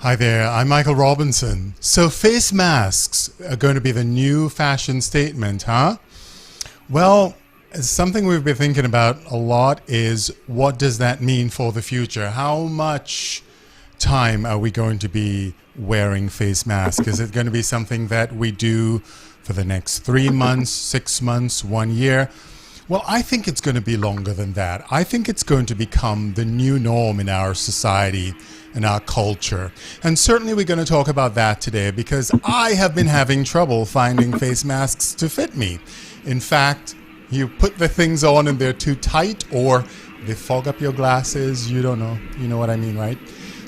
Hi there, I'm Michael Robinson. So face masks are going to be the new fashion statement, huh? Well, something we've been thinking about a lot is what does that mean for the future? How much time are we going to be wearing face masks? Is it going to be something that we do for the next 3 months, 6 months, 1 year? Well, I think it's going to be longer than that. I think it's going to become the new norm in our society and our culture. And certainly we're going to talk about that today because I have been having trouble finding face masks to fit me. In fact, you put the things on and they're too tight or they fog up your glasses. You don't know. You know what I mean, right?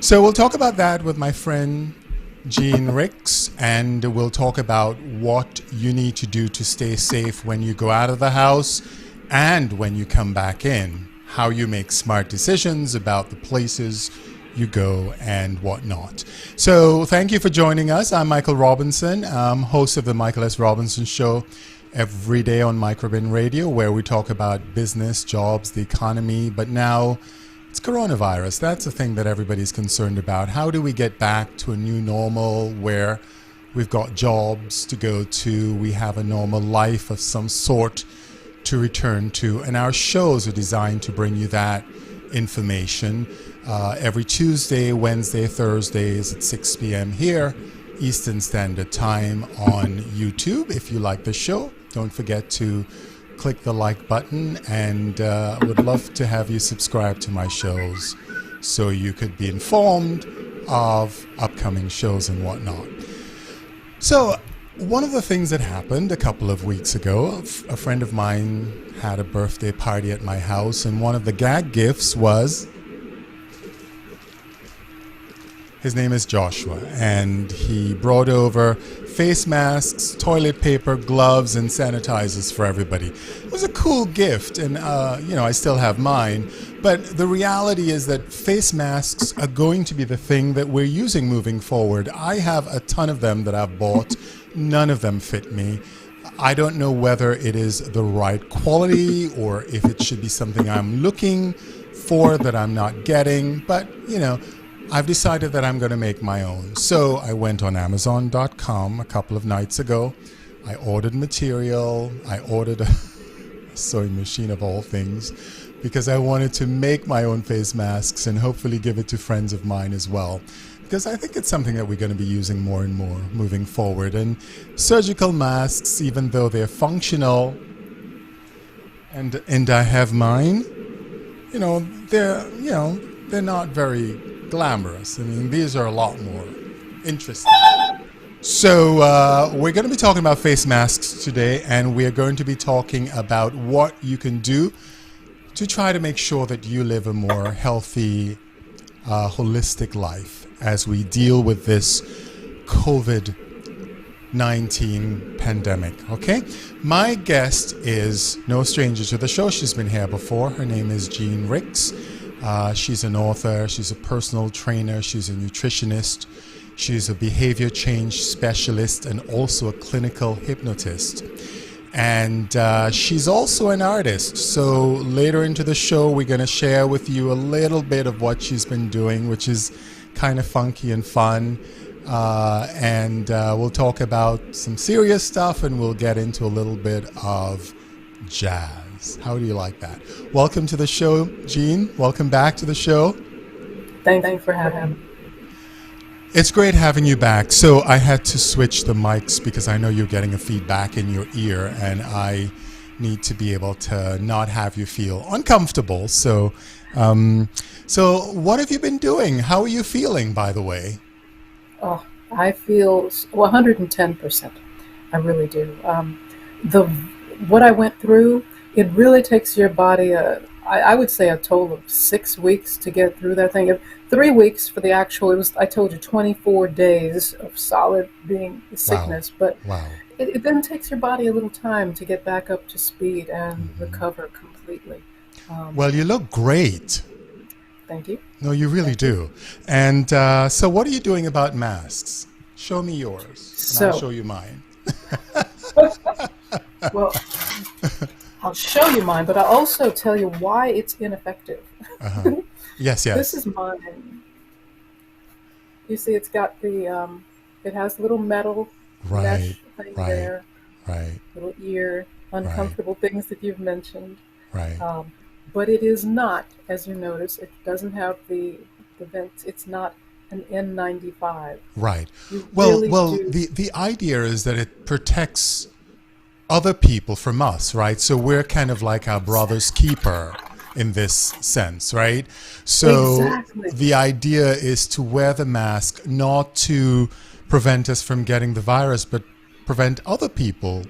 So we'll talk about that with my friend Jean Birx, and we'll talk about what you need to do to stay safe when you go out of the house and when you come back in, how you make smart decisions about the places you go and whatnot. So thank you for joining us. I'm Michael Robinson. I'm host of the Michael S. Robinson Show every day on Microbin Radio, where we talk about business, jobs, the economy. But now it's coronavirus. That's the thing that everybody's concerned about. How do we get back to a new normal where we've got jobs to go to, we have a normal life of some sort to return to, and our shows are designed to bring you that information every Tuesday, Wednesday, Thursdays at 6 p.m. here, Eastern Standard Time on YouTube. If you like the show, don't forget to click the like button, and would love to have you subscribe to my shows so you could be informed of upcoming shows and whatnot. So one of the things that happened a couple of weeks ago, a friend of mine had a birthday party at my house, and one of the gag gifts was, his name is Joshua, and he brought over face masks, toilet paper, gloves, and sanitizers for everybody. It was a cool gift, and I still have mine, but the reality is that face masks are going to be the thing that we're using moving forward. I have a ton of them that I've bought. None of them fit me. I don't know whether it is the right quality or if it should be something I'm looking for that I'm not getting, but I've decided that I'm going to make my own. So I went on Amazon.com a couple of nights ago. I ordered material. I ordered a sewing machine of all things because I wanted to make my own face masks and hopefully give it to friends of mine as well, because I think it's something that we're going to be using more and more moving forward. And surgical masks, even though they're functional, and I have mine, they're not very glamorous. I mean, these are a lot more interesting. So we're going to be talking about face masks today, and we're going to be talking about what you can do to try to make sure that you live a more healthy, holistic life as we deal with this COVID-19 pandemic, okay? My guest is no stranger to the show. She's been here before. Her name is Jean Birx. She's an author, she's a personal trainer, she's a nutritionist, she's a behavior change specialist, and also a clinical hypnotist. And she's also an artist. So later into the show, we're going to share with you a little bit of what she's been doing, which is kind of funky and fun. And we'll talk about some serious stuff, and we'll get into a little bit of jazz. How do you like that? Welcome to the show, Jean. Welcome back to the show. Thank you for having me. It's great having you back. So I had to switch the mics because I know you're getting a feedback in your ear, and I need to be able to not have you feel uncomfortable. So what have you been doing? How are you feeling, by the way? Oh, I feel 110%. I really do. What I went through, it really takes your body, I would say a total of 6 weeks to get through that thing. 3 weeks for the actual, I told you, 24 days of solid being sickness. Wow. But wow. It then takes your body a little time to get back up to speed and recover completely. Well, you look great. Thank you. No, you really do. And so what are you doing about masks? Show me yours, and I'll show you mine. Well, I'll show you mine, but I'll also tell you why it's ineffective. Uh-huh. Yes. This is mine. You see, it's got it has little metal Right, mesh thing right, there, right, little ear, right, uncomfortable things that you've mentioned. right, Um, but it is not, as you notice, it doesn't have the vents. It's not an N95. right. You Well, really well, do. the idea is that it protects other people from us, right? So we're kind of like our brother's keeper in this sense, right? So Exactly. the idea is to wear the mask not to prevent us from getting the virus, but prevent other people,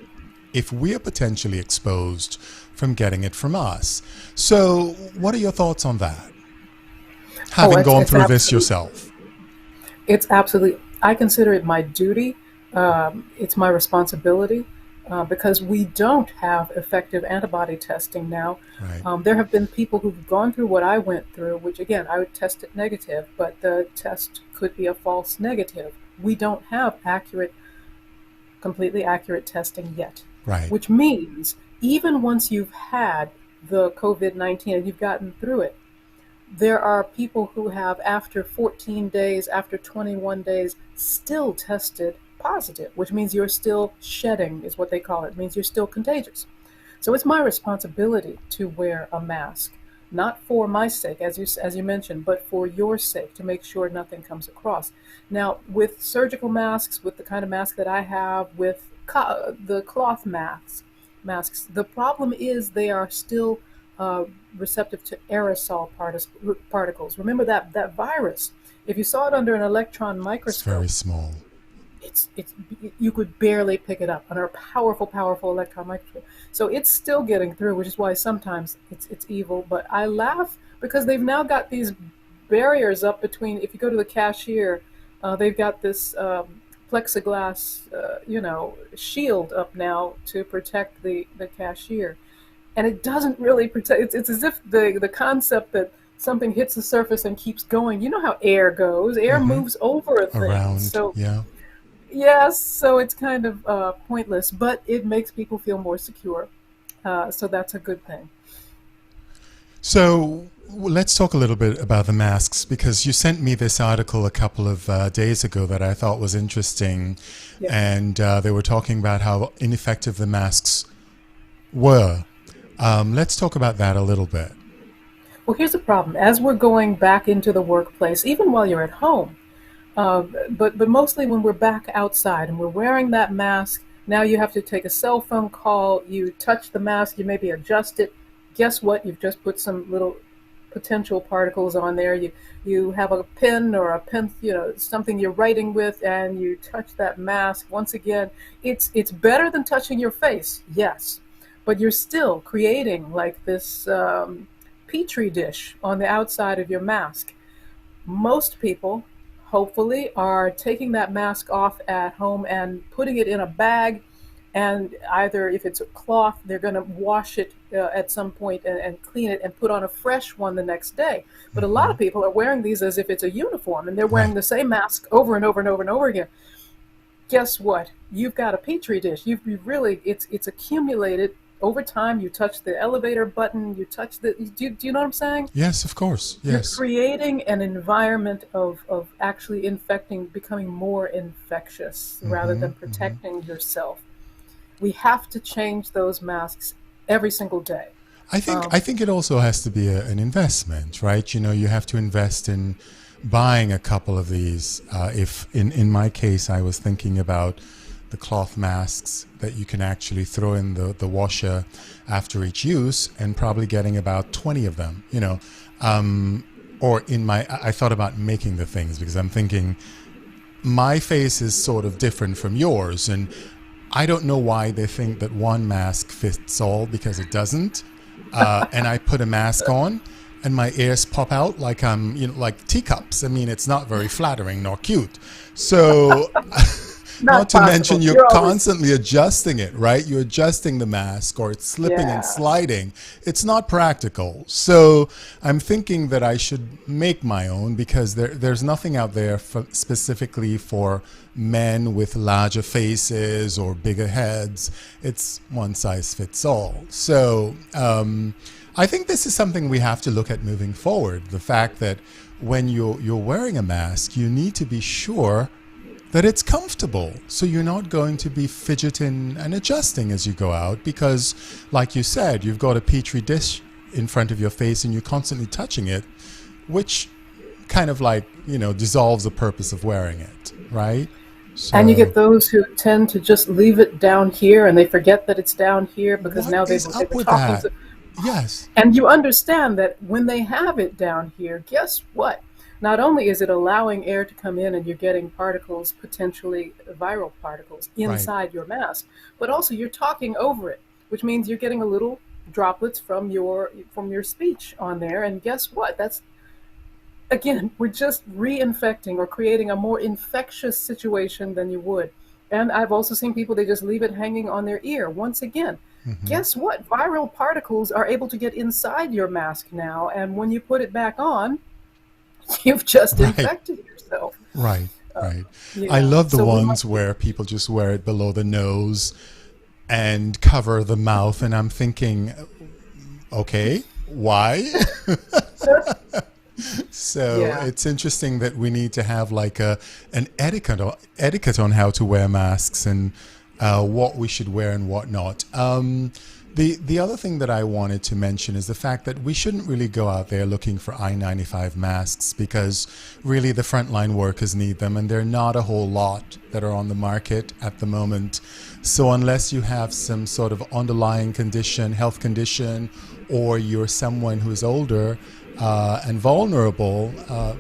if we're potentially exposed, from getting it from us. So what are your thoughts on that? Oh, Having gone it's through this absolutely, yourself. it's absolutely, I consider it my duty. It's my responsibility because we don't have effective antibody testing now. Right. There have been people who've gone through what I went through, which again, I would test it negative, but the test could be a false negative. We don't have completely accurate testing yet, Right. which means even once you've had the COVID-19 and you've gotten through it, there are people who have, after 14 days, after 21 days, still tested positive, which means you're still shedding, is what they call it. It means you're still contagious. So it's my responsibility to wear a mask, not for my sake, as you mentioned, but for your sake, to make sure nothing comes across. Now, with surgical masks, with the kind of mask that I have, with the cloth masks, the problem is they are still uh, receptive to aerosol particles. Remember that virus. If you saw it under an electron It's very microscope, small. it's you could barely pick it up under a powerful electron microscope. So it's still getting through, which is why sometimes it's evil. But I laugh because they've now got these barriers up between. If you go to the cashier, they've got this plexiglass, shield up now to protect the cashier, and it doesn't really protect. It's as if the concept that something hits the surface and keeps going. You know how air goes. Air Hmm. moves over things. Around, So yeah. yes, so it's kind of pointless, but it makes people feel more secure. So that's a good thing. So let's talk a little bit about the masks because you sent me this article a couple of days ago that I thought was interesting, Yeah. and they were talking about how ineffective the masks were. Let's talk about that a little bit. Well, here's the problem. As we're going back into the workplace, even while you're at home, but mostly when we're back outside and we're wearing that mask, now you have to take a cell phone call. You touch the mask, you maybe adjust it. Guess what? You've just put some little potential particles on there. You have a pen or a pen, something you're writing with, and you touch that mask. Once again, it's better than touching your face, yes, but you're still creating like this petri dish on the outside of your mask. Most people, hopefully, are taking that mask off at home and putting it in a bag. And either if it's a cloth, they're going to wash it at some point and clean it and put on a fresh one the next day. But a lot Hmm. of people are wearing these as if it's a uniform and they're wearing Right. the same mask over and over and over and over again. Guess what? You've got a petri dish. You've really, it's accumulated over time. You touch the elevator button, you touch do you know what I'm saying? Yes, of course. You're Yes. creating an environment of actually infecting, becoming more infectious rather Hmm. than Hmm. protecting yourself. We have to change those masks every single day. I Um, think it also has to be an investment, right? You have to invest in buying a couple of these. If in my case, I was thinking about the cloth masks that you can actually throw in the washer after each use, and probably getting about 20 of them. Or I thought about making the things because I'm thinking my face is sort of different from yours, and I don't know why they think that one mask fits all because it doesn't. And I put a mask on, and my ears pop out like like teacups. I mean, it's not very flattering nor cute. So Not Not to mention possible. you're You're always, constantly adjusting it, right? You're adjusting the mask or it's slipping and yeah. sliding. It's not practical. So I'm thinking that I should make my own because there's nothing out there specifically for men with larger faces or bigger heads. It's one size fits all. So I think this is something we have to look at moving forward. The fact that when you're wearing a mask, you need to be sure that it's comfortable. So you're not going to be fidgeting and adjusting as you go out because, like you said, you've got a petri dish in front of your face and you're constantly touching it, which kind of like, dissolves the purpose of wearing it, right? And you So get those who tend to just leave it down here and they forget that it's down here because what now is they've up been with talking that? to. Yes, And you understand that when they have it down here, guess what? Not only is it allowing air to come in and you're getting particles, potentially viral particles, right. inside your mask, but also you're talking over it, which means you're getting a little droplets from your speech on there. And guess what? That's, again, we're just reinfecting or creating a more infectious situation than you would. And I've also seen people, they just leave it hanging on their ear. Once again, Hmm. guess what? Viral particles are able to get inside your mask now. And when you put it back on, you've just Right. infected yourself. Right, Uh, right. I yeah. love the So we want, ones where people just wear it below the nose and cover the mouth, and I'm thinking, okay, why? So yeah. it's interesting that we need to have like an etiquette on how to wear masks and what we should wear and what not. The other thing that I wanted to mention is the fact that we shouldn't really go out there looking for I-95 masks because really the frontline workers need them and there are not a whole lot that are on the market at the moment. So unless you have some sort of underlying condition, health condition, or you're someone who's older and vulnerable,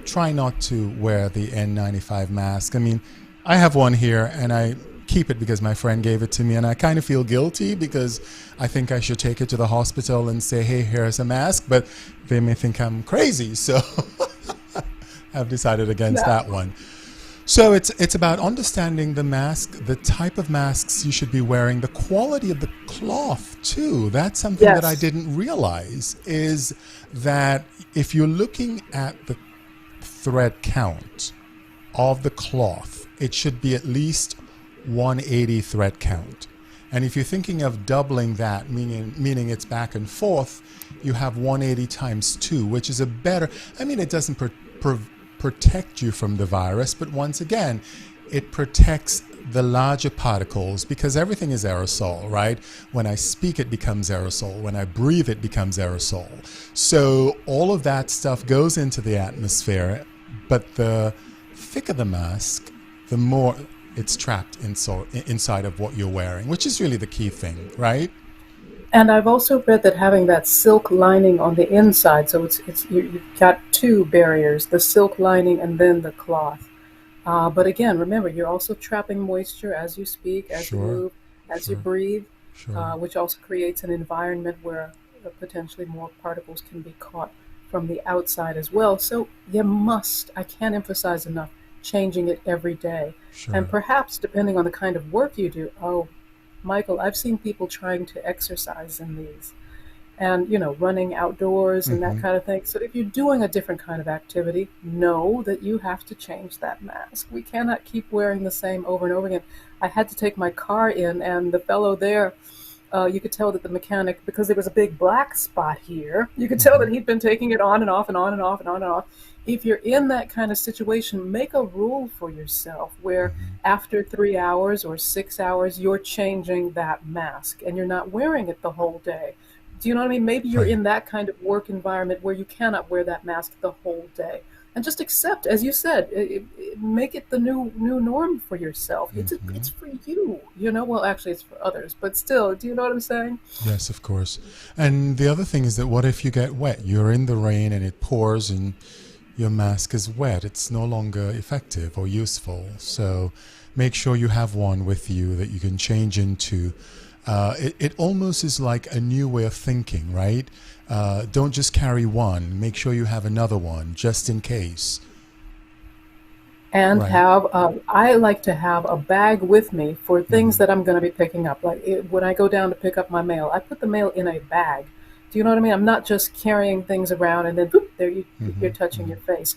try not to wear the N95 mask. I mean, I have one here and I keep it because my friend gave it to me and I kind of feel guilty because I think I should take it to the hospital and say, hey, here's a mask, but they may think I'm crazy. So I've decided against Yeah. that one. So it's about understanding the mask, the type of masks you should be wearing, the quality of the cloth too. That's something that I Yes. didn't realize is that if you're looking at the thread count of the cloth, it should be at least 180 thread count. And if you're thinking of doubling that, meaning it's back and forth, you have 180 times 2, which is a better, I mean, it doesn't protect you from the virus, but once again, it protects the larger particles because everything is aerosol, right? When I speak, it becomes aerosol. When I breathe, it becomes aerosol. So all of that stuff goes into the atmosphere, but the thicker the mask, the more it's trapped inside of what you're wearing, which is really the key thing, right? And I've also read that having that silk lining on the inside, so you've got two barriers, the silk lining and then the cloth. But again, remember, you're also trapping moisture as you speak, as you Sure, move, as you sure, breathe, sure. which also creates an environment where potentially more particles can be caught from the outside as well. So you must, I can't emphasize enough, changing it every day. And Sure. perhaps depending on the kind of work you do, oh, Michael, I've seen people trying to exercise in these and, running outdoors and that Hmm. kind of thing. So if you're doing a different kind of activity, know that you have to change that mask. We cannot keep wearing the same over and over again. I had to take my car in, and the fellow there, you could tell that the mechanic, because there was a big black spot here, you could tell Hmm. that he'd been taking it on and off and on and off and on and off. If you're in that kind of situation, make a rule for yourself where Hmm. after 3 hours or 6 hours, you're changing that mask and you're not wearing it the whole day. Do you know what I mean? Maybe you're Right. in that kind of work environment where you cannot wear that mask the whole day. And just accept, as you said, make it the new norm for yourself. Hmm. It's for you, Well, actually, it's for others, but still, do you know what I'm saying? Yes, of course. And the other thing is that what if you get wet? You're in the rain and it pours and your mask is wet. It's no longer effective or useful. So make sure you have one with you that you can change into. It almost is like a new way of thinking, right? Don't just carry one. Make sure you have another one just in case. and Right. have I like to have a bag with me for things Hmm. that I'm going to be picking up. Like when I go down to pick up my mail, I put the mail in a bag. Do you know what I mean? I'm not just carrying things around and then boop, there you're Hmm. touching Hmm. your face.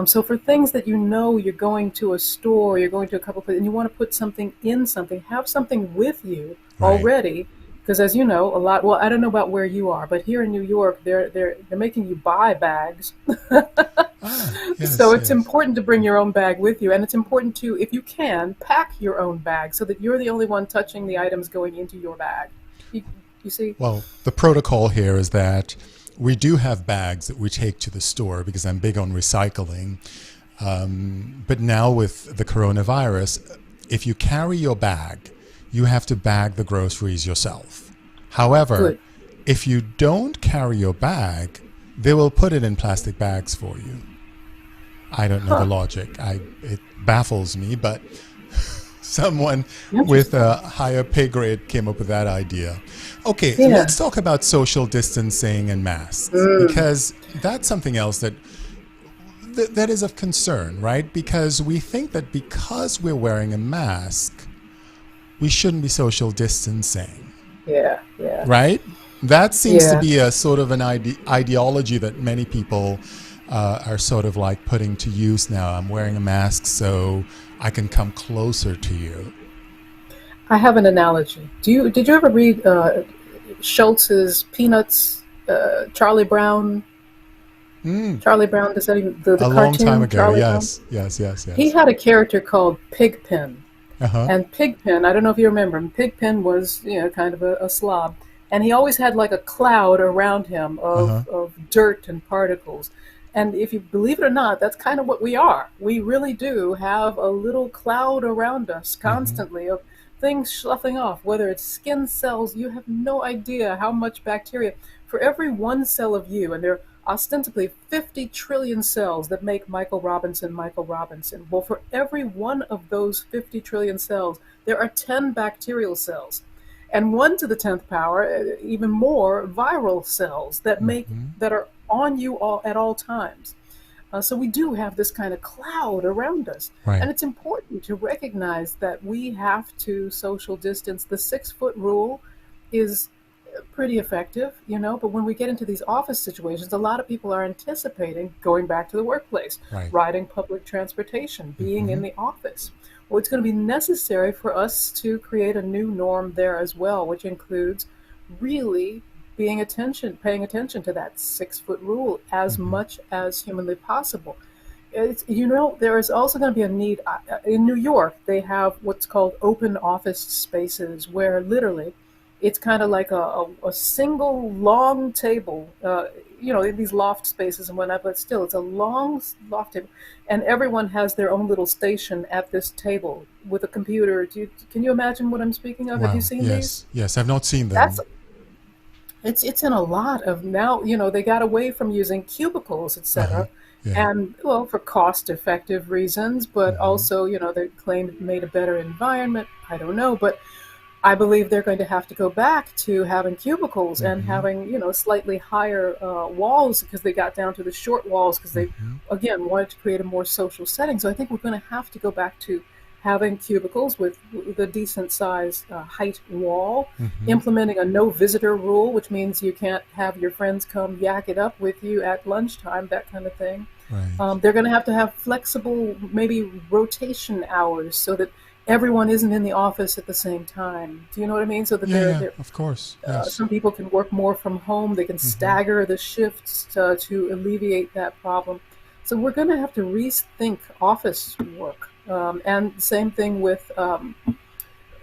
So for things that you know you're going to a store, you're going to a couple places, and you want to put something in something, have something with you Right. already. Because as you know, a lot. Well, I don't know about where you are, but here in New York, they're making you buy bags. Ah, So yes, it's yes. important to bring your own bag with you, and it's important to, if you can, pack your own bag so that you're the only one touching the items going into your bag. You, you see? Well, the protocol here is that we do have bags that we take to the store because I'm big on recycling. But now with the coronavirus, if you carry your bag, you have to bag the groceries yourself. However, Good. if you don't carry your bag, they will put it in plastic bags for you. I don't know the Huh. logic. It baffles me, but someone with Interesting. a higher pay grade came up with that idea. Okay, Yeah. let's talk about social distancing and masks Mm. because that's something else that is of concern, right? Because we think that because we're wearing a mask, we shouldn't be social distancing, Yeah. Yeah. right? That seems to Yeah. be a sort of an ideology that many people are sort of like putting to use now. I'm wearing a mask so I can come closer to you. I have an analogy. Did you ever read Schultz's Peanuts? Charlie Brown. Mm, Charlie Brown. Does that even the a long time cartoon ago, Charlie Brown? yes, yes, yes, He yes. had a character called Pigpen. Uh-huh, And Pigpen, I don't know if you remember him. Pigpen was, kind of a slob, and he always had like a cloud around him uh-huh. of dirt and particles. And if you believe it or not, that's kind of what we are. We really do have a little cloud around us Hmm. constantly of things sloughing off, whether it's skin cells. You have no idea how much bacteria. For every one cell of you, and there are ostensibly 50 trillion cells that make Michael Robinson Michael Robinson. Well, for every one of those 50 trillion cells, there are 10 bacterial cells. And 1 to the 10th power, even more viral cells Hmm. that are on you all at all times. So we do have this kind of cloud around us. Right. And it's important to recognize that we have to social distance. The 6 foot rule is pretty effective, but when we get into these office situations, a lot of people are anticipating going back to the workplace, Right. riding public transportation, being in Hmm. the office. Well, it's going to be necessary for us to create a new norm there as well, which includes really paying attention to that 6 foot rule as Hmm. much as humanly possible. There is also going to be a need. In New York, they have what's called open office spaces where literally it's kind of like a single long table, in these loft spaces and whatnot, but still it's a long loft table. And everyone has their own little station at this table with a computer. Can you imagine what I'm speaking of? Have you Wow. seen these? Yes. Yes. I've not seen That's them. it's in a lot of now, they got away from using cubicles, Uh-huh. etc. Yeah. And well, for cost effective reasons, but Hmm. also, they claim it made a better environment. I don't know, but I believe they're going to have to go back to having cubicles and Hmm. having, slightly higher walls because they got down to the short walls because they, Hmm. again, wanted to create a more social setting. So I think we're going to have to go back to having cubicles with a decent size height wall, Hmm. implementing a no visitor rule, which means you can't have your friends come yak it up with you at lunchtime, that kind of thing. Right. They're going to have flexible, maybe rotation hours so that everyone isn't in the office at the same time. Do you know what I mean? So that Yeah. Yeah. Of course. Yes. some people can work more from home. They can Hmm. stagger the shifts to alleviate that problem. So we're going to have to rethink office work. And same thing with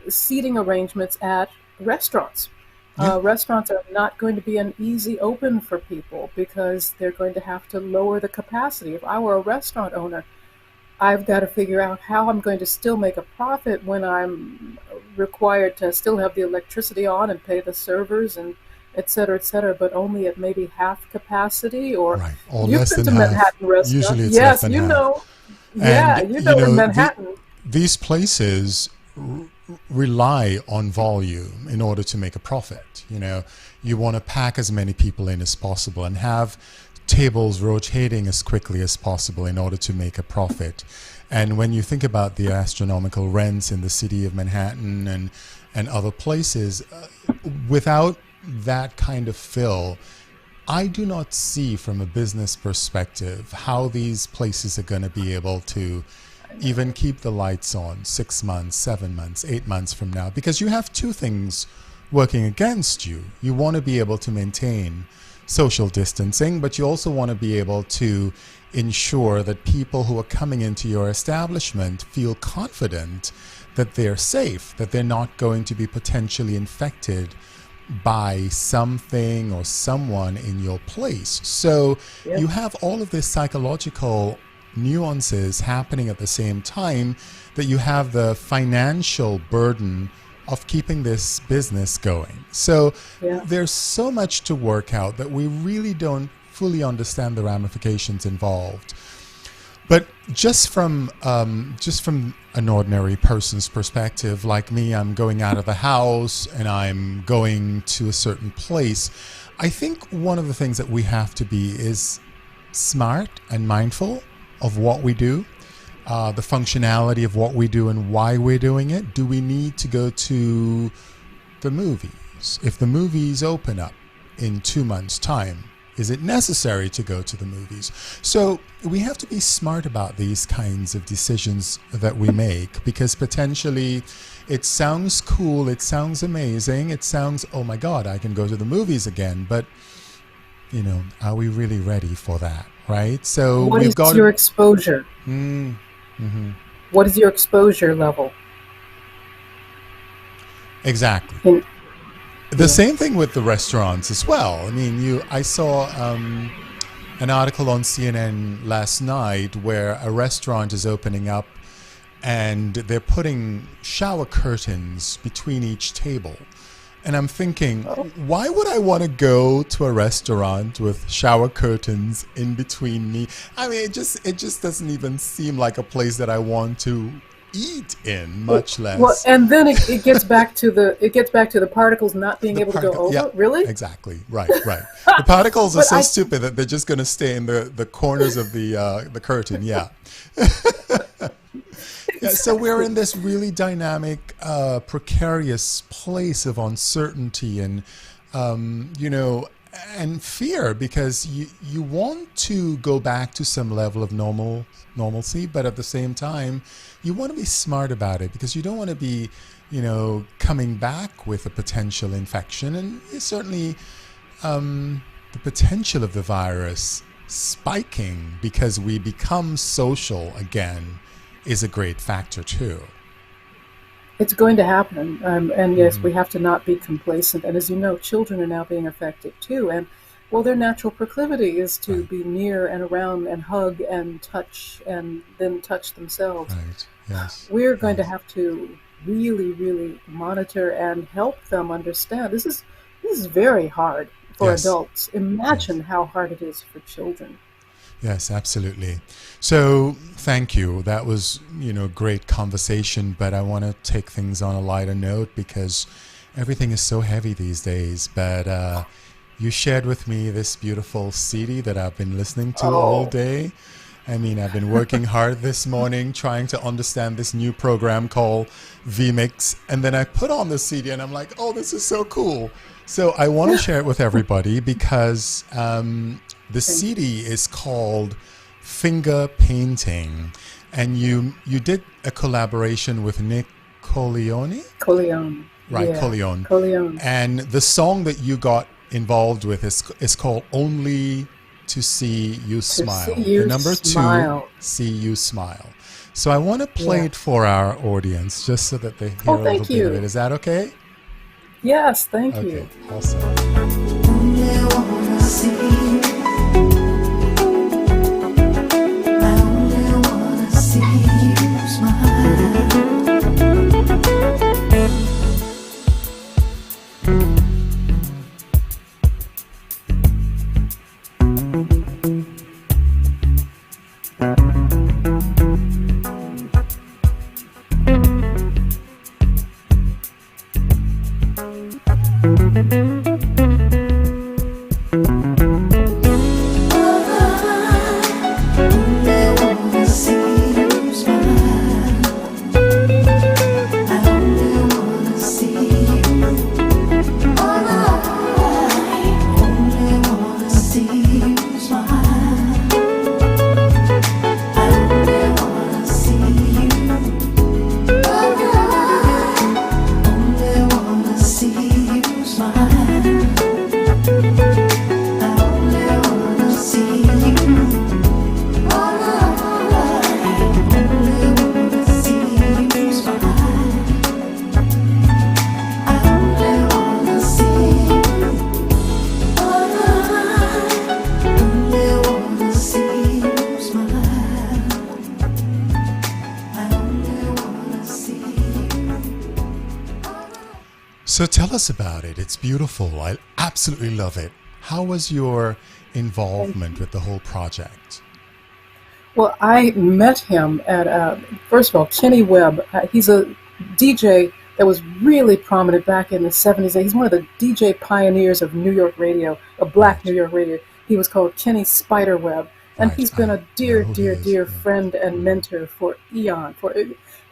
seating arrangements at restaurants. Yeah. Restaurants are not going to be an easy open for people because they're going to have to lower the capacity. If I were a restaurant owner, I've got to figure out how I'm going to still make a profit when I'm required to still have the electricity on and pay the servers and et cetera, but only at maybe half capacity. Or Right. Or you've less been than to half. Manhattan restaurant. Usually it's less Yes, than half. yeah, And in Manhattan. these places rely on volume in order to make a profit. You want to pack as many people in as possible and have tables rotating as quickly as possible in order to make a profit. And when you think about the astronomical rents in the city of Manhattan and other places, without that kind of fill, I do not see from a business perspective how these places are going to be able to even keep the lights on 6 months, 7 months, 8 months from now, because you have two things working against you. You want to be able to maintain social distancing, but you also want to be able to ensure that people who are coming into your establishment feel confident that they're safe, that they're not going to be potentially infected by something or someone in your place. So you have all of this psychological nuances happening at the same time that you have the financial burden of keeping this business going. So there's so much to work out that we really don't fully understand the ramifications involved. But just from an ordinary person's perspective, like me, I'm going out of the house and I'm going to a certain place. I think one of the things that we have to be is smart and mindful of what we do, the functionality of what we do and why we're doing it. Do we need to go to the movies? If the movies open up in 2 months' time, is it necessary to go to the movies? So we have to be smart about these kinds of decisions that we make, because potentially it sounds cool, it sounds amazing, it sounds, oh my God, I can go to the movies again. But, you know, are we really ready for that, right? So what is your exposure? What is your exposure level? Exactly. The same thing with the restaurants as well. I mean, I saw an article on CNN last night where a restaurant is opening up and they're putting shower curtains between each table. And I'm thinking, why would I want to go to a restaurant with shower curtains in between me? I mean, it just doesn't even seem like a place that I want to eat in, much less. Well, and then it gets back to the particles not being able to go over. Yeah, really? Exactly. Right. The particles are so stupid that they're just going to stay in the corners of the curtain. Yeah. Yeah, so we're in this really dynamic, precarious place of uncertainty and, and fear, because you want to go back to some level of normalcy, but at the same time, you want to be smart about it, because you don't want to be, coming back with a potential infection, and certainly the potential of the virus spiking because we become social again is a great factor too. It's going to happen, and yes, we have to not be complacent. And as you know, children are now being affected too, and their natural proclivity is to be near and around and hug and touch and then touch themselves. Right. Yes. We're going to have to really, really monitor and help them understand. This is very hard for adults. Imagine how hard it is for children. Yes, absolutely. So thank you. That was, great conversation, but I want to take things on a lighter note because everything is so heavy these days. But you shared with me this beautiful CD that I've been listening to all day. I mean, I've been working hard this morning trying to understand this new program called vMix. And then I put on the CD and I'm like, oh, this is so cool. So I want to share it with everybody because the CD is called Finger Painting. And you did a collaboration with Nick Coleone? Coleone. Right, yeah. Coleone. And the song that you got involved with is called Only to See You Smile. The number smile. 2, See You Smile. So I want to play it for our audience just so that they hear a little bit of it. Is that okay? Yes, thank you. Okay, awesome. Only wanna see you. I only wanna see you smile. So tell us about it. It's beautiful. I absolutely love it. How was your involvement with the whole project? Well, I met him at, first of all, Kenny Webb. He's a DJ that was really prominent back in the 70s. He's one of the DJ pioneers of New York radio, of black Right. New York radio. He was called Kenny Spiderweb. And Right. he's been a dear, know who he dear, is, dear yeah. friend and mentor for eon.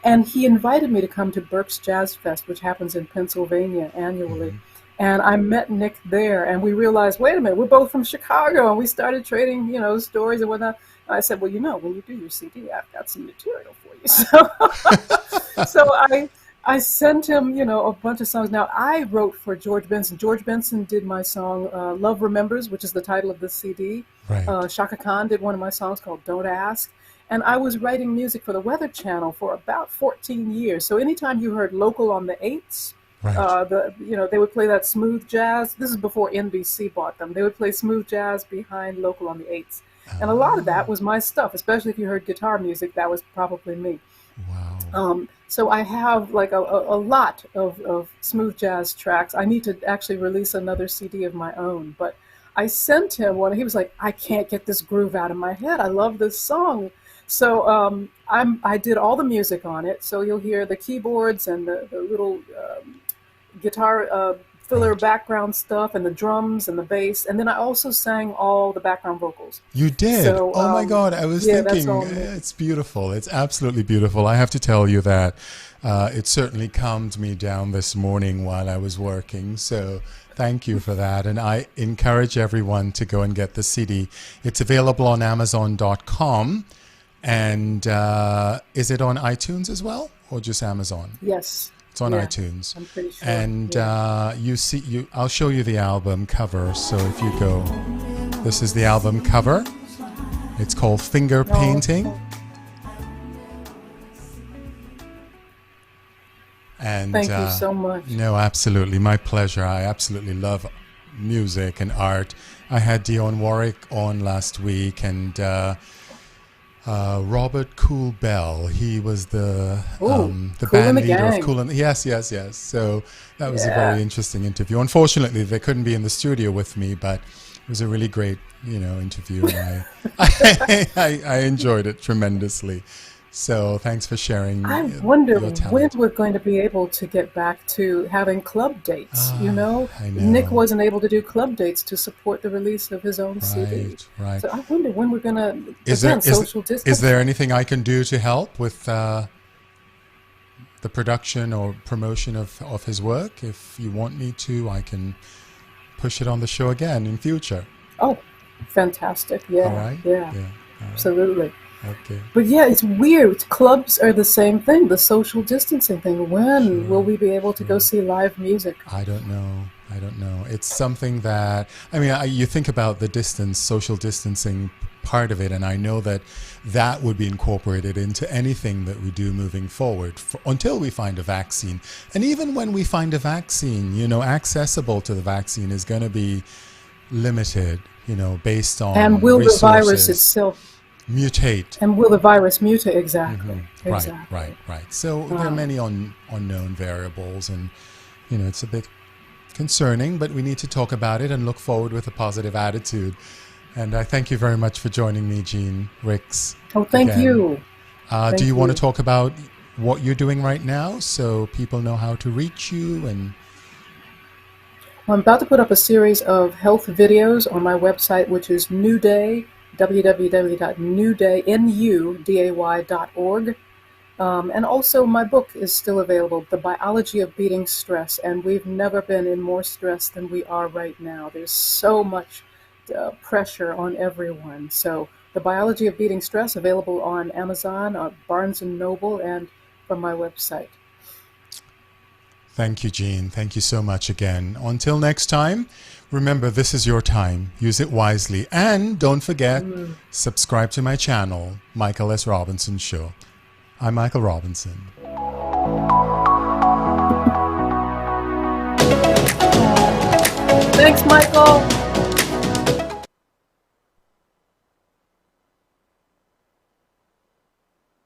And he invited me to come to Birx Jazz Fest, which happens in Pennsylvania annually. Mhm. And I met Nick there, and we realized, wait a minute, we're both from Chicago, and we started trading, stories and whatnot. I said, well, when you do your CD, I've got some material for you. So I sent him, a bunch of songs. Now, I wrote for George Benson. George Benson did my song Love Remembers, which is the title of this CD. Right. Shaka Khan did one of my songs called Don't Ask. And I was writing music for the Weather Channel for about 14 years. So anytime you heard local on the 8s, Right. they would play that smooth jazz. This is before NBC bought them. They would play smooth jazz behind local on the 8s. And a lot of that was my stuff, especially if you heard guitar music, that was probably me. Wow. So I have like a lot of smooth jazz tracks. I need to actually release another CD of my own. But I sent him one. He was like, I can't get this groove out of my head. I love this song. So I did all the music on it. So you'll hear the keyboards and the little guitar filler Right. background stuff and the drums and the bass. And then I also sang all the background vocals. You did? So, Oh my God. I was yeah, that's thinking, all me. it's beautiful. It's absolutely beautiful. I have to tell you that it certainly calmed me down this morning while I was working. So thank you for that. And I encourage everyone to go and get the CD. It's available on Amazon.com. And is it on iTunes as well, or just Amazon? Yes. It's on Yeah, iTunes. I'm pretty sure. And yeah. I'll show you the album cover. So if you go, this is the album cover. It's called Finger Painting. And Thank you so much. no, absolutely, my pleasure. I absolutely love music and art. I had Dionne Warwick on last week, and Robert Cool Bell. He was the Ooh, the Kool band and the leader Gang. of Cool and yes. So that was a Yeah. very interesting interview. Unfortunately, they couldn't be in the studio with me, but it was a really great, interview, and I enjoyed it tremendously. So thanks for sharing. I wonder your when talent. we're going to be able to get back to having club dates. I know. Nick wasn't able to do club dates to support the release of his own CD. Right. So I wonder when we're going to, Is again, there- social distance. Is there anything I can do to help with the production or promotion of his work? If you want me to, I can push it on the show again in future. Oh, fantastic. Yeah. All right? Yeah. All right. Absolutely. Okay. But yeah, it's weird. Clubs are the same thing, the social distancing thing. When will we be able to go see live music? I don't know. It's something that, you think about the distance, social distancing part of it, and I know that would be incorporated into anything that we do moving forward until we find a vaccine. And even when we find a vaccine, accessible to the vaccine is going to be limited, based on And will resources. the virus itself, mutate. and will the virus mutate? Exactly. Right, Exactly. right. So there are many unknown variables, and it's a bit concerning, but we need to talk about it and look forward with a positive attitude. And I thank you very much for joining me, Jean Ricks. Oh, thank again. you. Do you want you. to talk about what you're doing right now so people know how to reach you? And I'm about to put up a series of health videos on my website, which is New Day, www.newday.org. And also my book is still available, The Biology of Beating Stress. And we've never been in more stress than we are right now. There's so much pressure on everyone. So The Biology of Beating Stress, available on Amazon, Barnes & Noble, and from my website. thank you, Jean. Thank you so much again. Until next time, remember, this is your time. Use it wisely. And don't forget, subscribe to my channel, Michael S. Robinson Show. I'm Michael Robinson. Thanks, Michael.